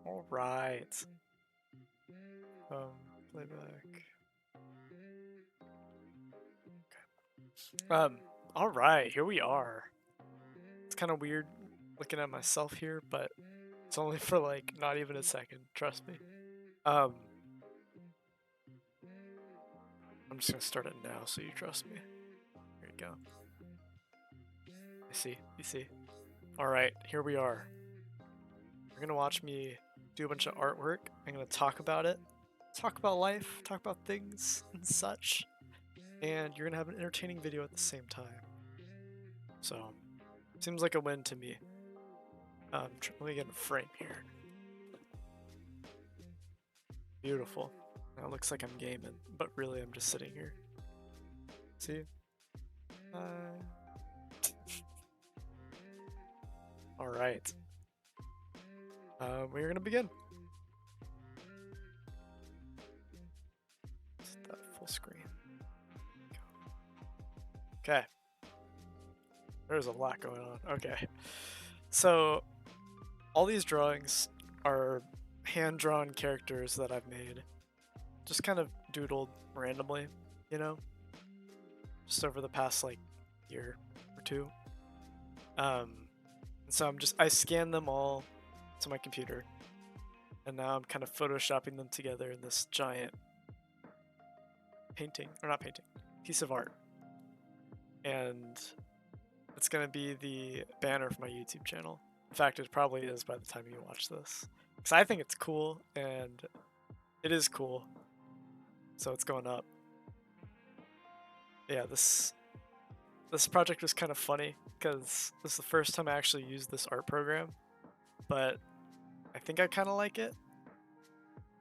All right. Playback. Okay. All right, here we are. It's kind of weird looking at myself here, but it's only for like not even a second. Trust me. I'm just gonna start it now, so you trust me. Here you go. You see? You see? All right, here we are. You're gonna watch me do a bunch of artwork. I'm gonna talk about it, talk about life, talk about things and such, and you're gonna have an entertaining video at the same time. So, seems like a win to me. Let me get a frame here. Beautiful. Now it looks like I'm gaming, but really I'm just sitting here. See? All right. We're gonna begin. Set that full screen. Okay. There's a lot going on. Okay. So, all these drawings are hand-drawn characters that I've made. Just kind of doodled randomly, you know? Just over the past, like, year or two. And so I scanned them all to my computer. And now I'm kind of photoshopping them together in this giant painting, or not painting, piece of art. And it's going to be the banner for my YouTube channel. In fact, it probably is by the time you watch this. Because I think it's cool, and it is cool. So it's going up. Yeah, this project was kind of funny, because this is the first time I actually used this art program. But I think I kind of like it.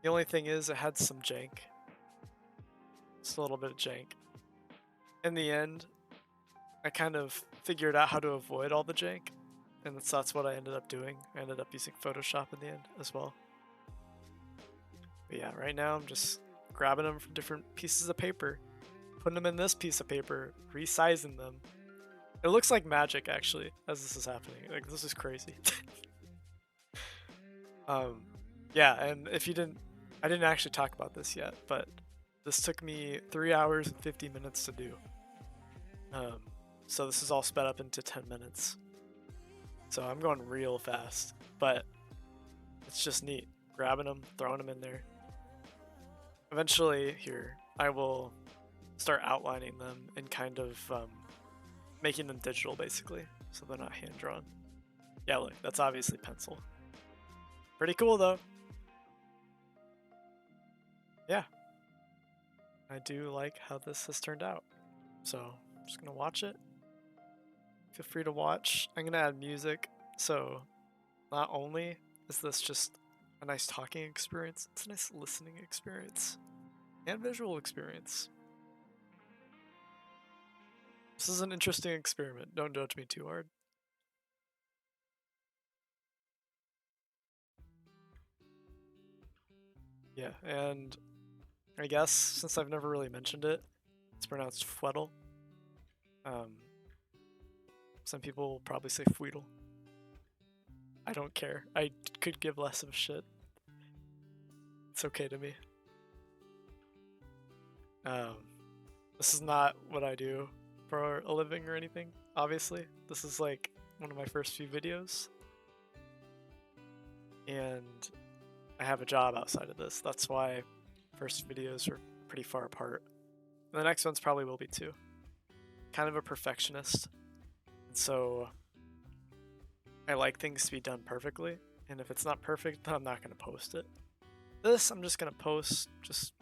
The only thing is it had some jank. Just a little bit of jank. In the end, I kind of figured out how to avoid all the jank, and that's what I ended up doing. I ended up using Photoshop in the end as well. But yeah, right now I'm just grabbing them from different pieces of paper, putting them in this piece of paper, resizing them. It looks like magic actually as this is happening. Like, this is crazy. Yeah, and if you didn't, I didn't actually talk about this yet, but this took me 3 hours and 50 minutes to do. So this is all sped up into 10 minutes. So I'm going real fast, but it's just neat. Grabbing them, throwing them in there. Eventually, here, I will start outlining them and kind of making them digital, basically, so they're not hand-drawn. Yeah, look, that's obviously pencil. Pretty cool, though. Yeah. I do like how this has turned out. So, I'm just going to watch it. Feel free to watch. I'm going to add music, so not only is this just a nice talking experience, it's a nice listening experience and visual experience. This is an interesting experiment. Don't judge me too hard. Yeah, and I guess since I've never really mentioned it, it's pronounced Fweddle. Some people will probably say Fweedle. I don't care. I could give less of a shit. It's okay to me. This is not what I do for a living or anything, obviously. This is like one of my first few videos. And I have a job outside of this. That's why first videos are pretty far apart. And the next ones probably will be too. Kind of a perfectionist. And so I like things to be done perfectly. And if it's not perfect, then I'm not going to post it. This I'm just going to post just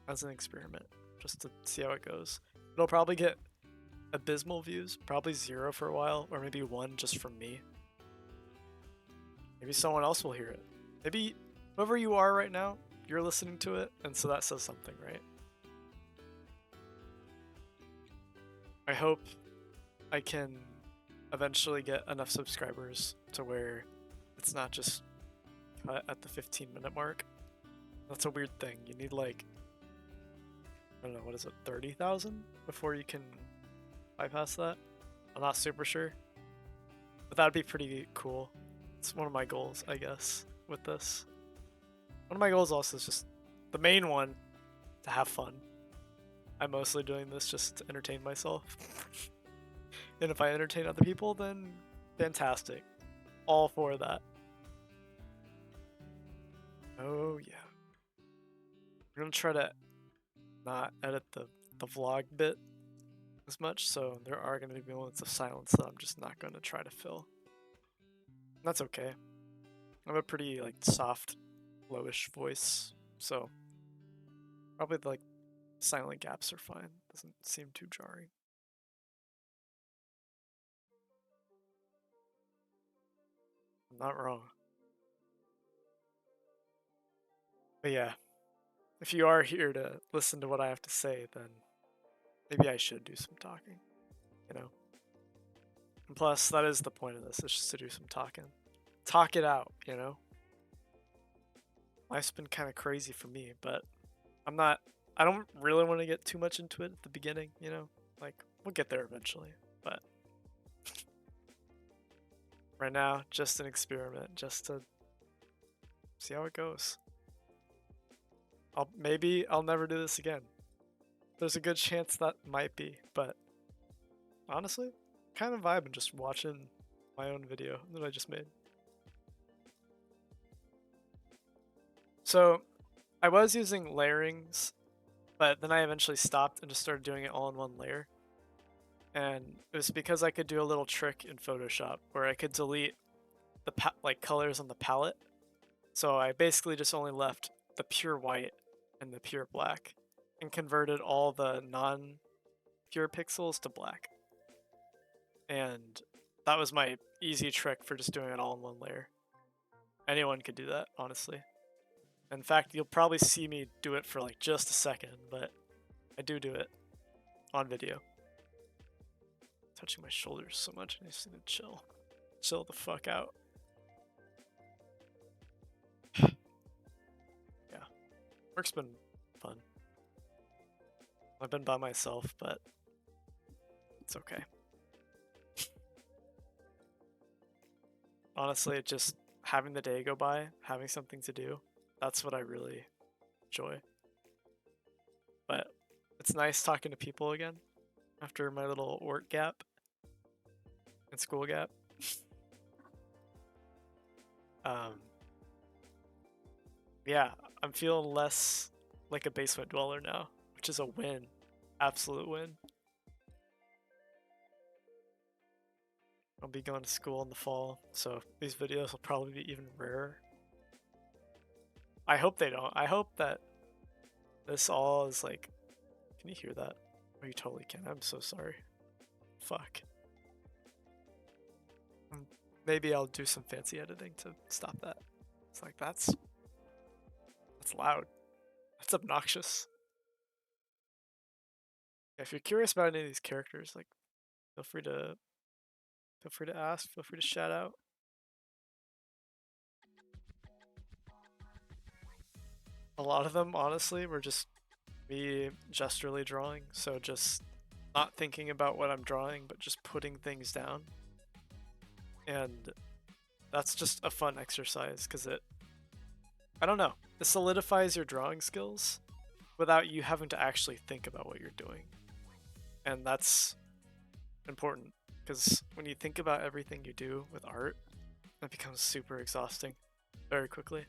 as an experiment, just to see how it goes. It'll probably get abysmal views, probably 0 for a while, or maybe 1 just from me. Maybe someone else will hear it. Maybe whoever you are right now, you're listening to it, and so that says something, right? I hope I can eventually get enough subscribers to where it's not just cut at the 15-minute mark. That's a weird thing. You need like, I don't know, what is it, 30,000 before you can bypass that? I'm not super sure, but that'd be pretty cool. It's one of my goals, I guess. with this. One of my goals also is just the main one, to have fun. I'm mostly doing this just to entertain myself. And if I entertain other people, then fantastic. All for that. Oh yeah. I'm gonna try to not edit the vlog bit as much, so there are gonna be moments of silence that I'm just not gonna try to fill. That's okay. I have a pretty like soft, lowish voice, so probably like silent gaps are fine. Doesn't seem too jarring. I'm not wrong. But yeah, if you are here to listen to what I have to say, then maybe I should do some talking, you know? And plus, that is the point of this, is just to do some talking. Talk it out, you know? Life's been kind of crazy for me, but I don't really want to get too much into it at the beginning, you know? Like, we'll get there eventually, but right now, just an experiment, just to see how it goes. Maybe I'll never do this again. There's a good chance that might be, but honestly, kind of vibing just watching my own video that I just made. So I was using layerings, but then I eventually stopped and just started doing it all in one layer. And it was because I could do a little trick in Photoshop where I could delete the like colors on the palette. So I basically just only left the pure white and the pure black and converted all the non-pure pixels to black. And that was my easy trick for just doing it all in one layer. Anyone could do that, honestly. In fact, you'll probably see me do it for like just a second, but I do it on video. Touching my shoulders so much, I just need to chill. Chill the fuck out. Yeah. Work's been fun. I've been by myself, but it's okay. Honestly, just having the day go by, having something to do, that's what I really enjoy. But it's nice talking to people again after my little work gap and school gap. Yeah, I'm feeling less like a basement dweller now, which is a win. Absolute win. I'll be going to school in the fall, so these videos will probably be even rarer. I hope they don't. I hope that this all is like... Can you hear that? Oh, you totally can. I'm so sorry. Fuck. Maybe I'll do some fancy editing to stop that. It's like, that's loud. That's obnoxious. If you're curious about any of these characters, like, feel free to ask, feel free to shout out. A lot of them, honestly, were just me gesturally drawing, so just not thinking about what I'm drawing, but just putting things down. And that's just a fun exercise, because I don't know, it solidifies your drawing skills without you having to actually think about what you're doing. And that's important, because when you think about everything you do with art, it becomes super exhausting very quickly.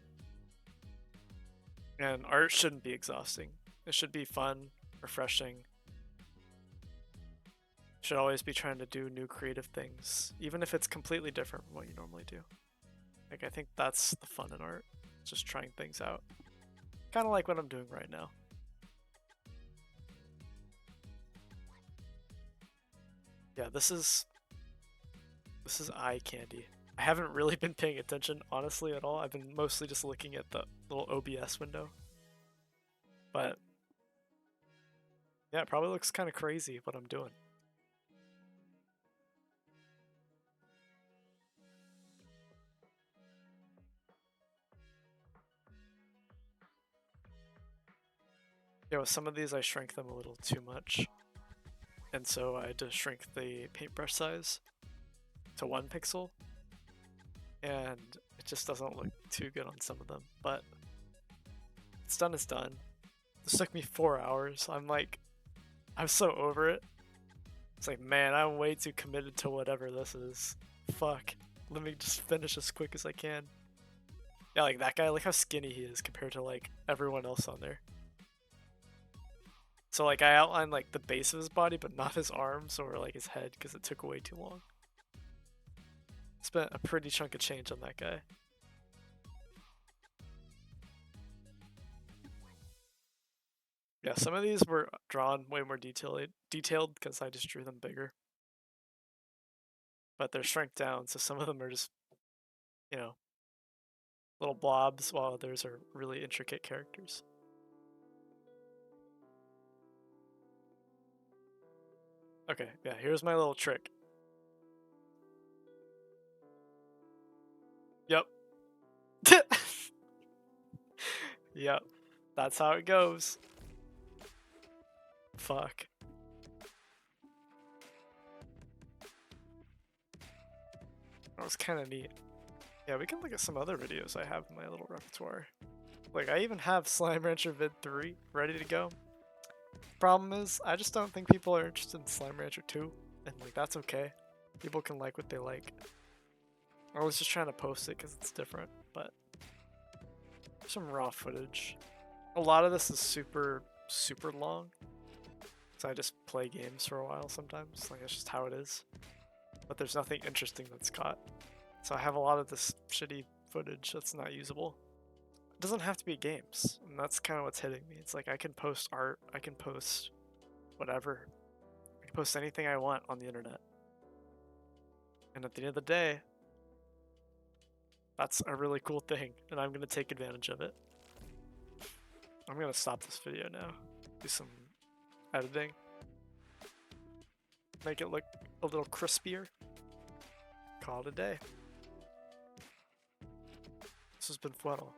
And art shouldn't be exhausting. It should be fun, refreshing. Should always be trying to do new creative things, even if it's completely different from what you normally do. Like, I think that's the fun in art, just trying things out. Kind of like what I'm doing right now. Yeah, this is eye candy. I haven't really been paying attention, honestly, at all. I've been mostly just looking at the little OBS window. But yeah, it probably looks kind of crazy what I'm doing. Yeah, with some of these I shrank them a little too much. And so I had to shrink the paintbrush size to 1 pixel. And it just doesn't look too good on some of them, but it's done is done. This took me 4 hours. I'm so over it. It's like, man, I'm way too committed to whatever this is. Fuck. Let me just finish as quick as I can. Yeah, like that guy, look how skinny he is compared to like everyone else on there. So like I outlined like the base of his body, but not his arms or like his head because it took way too long. Spent a pretty chunk of change on that guy. Yeah, some of these were drawn way more detailed because I just drew them bigger. But they're shrunk down, so some of them are just, you know, little blobs, while others are really intricate characters. Okay, yeah, here's my little trick. Yep. Yep. That's how it goes. Fuck. That was kind of neat. Yeah, we can look at some other videos I have in my little repertoire. Like, I even have Slime Rancher Vid 3 ready to go. Problem is, I just don't think people are interested in Slime Rancher 2, and like, that's okay. People can like what they like. I was just trying to post it because it's different, but some raw footage. A lot of this is super, super long, so I just play games for a while sometimes. Like, that's just how it is. But there's nothing interesting that's caught. So I have a lot of this shitty footage that's not usable. It doesn't have to be games, and that's kind of what's hitting me. It's like I can post art, I can post whatever. I can post anything I want on the internet. And at the end of the day, that's a really cool thing, and I'm going to take advantage of it. I'm going to stop this video now, do some editing, make it look a little crispier, call it a day. This has been Funnel.